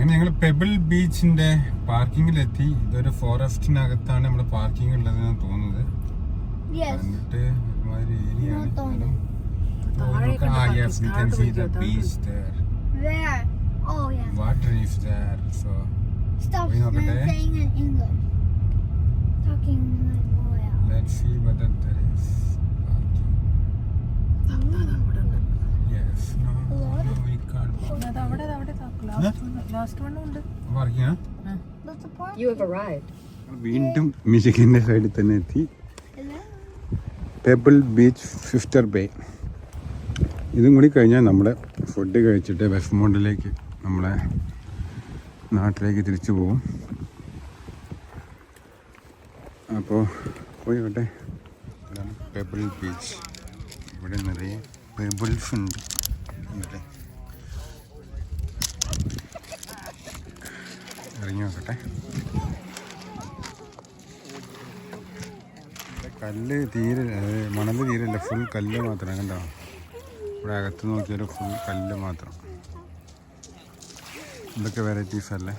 അങ്ങനെ ഞങ്ങൾ പെബിൾ ബീച്ചിന്റെ പാർക്കിങ്ങിലെത്തി. ഇതൊരു ഫോറസ്റ്റിനകത്താണ് നമ്മുടെ പാർക്കിംഗ് ഉള്ളതെന്ന് തോന്നുന്നത്. എന്നിട്ട് ഒരുമാതിരി ഏരിയ ആണ്. Yes, we can see the beach there. Where? Oh yeah. Water is there. So Stop we know saying in English. Talking like royal. let's see whether there is parking. Yes. No, we can't. Parking? That's the park. You have arrived. വീണ്ടും മിഷിഗന്റെ സൈഡിൽ തന്നെ എത്തി. Pebble beach ഫിഫ്റ്റർ bay. ഇതും കൂടി കഴിഞ്ഞാൽ നമ്മളെ food കഴിച്ചിട്ട് വെസ്റ്റ്മൗണ്ടിലേക്ക് നമ്മളെ നാട്ടിലേക്ക് തിരിച്ചു പോകും. അപ്പോൾ പോയിക്കോട്ടെ. ഇതാണ് പെബിൾ ബീച്ച്. ഇവിടെ നിറയെ പെബിൾസ് ഉണ്ട്. ഇറങ്ങി നോക്കട്ടെ. കല്ല് തീരെ മണൽ തീരല്ല, ഫുൾ കല്ല് മാത്രം. കണ്ടോ, ഇവിടെ അകത്ത് നോക്കിയാൽ ഫുൾ കല്ല് മാത്രം. ഇതൊക്കെ വെറൈറ്റീസ് അല്ലേ.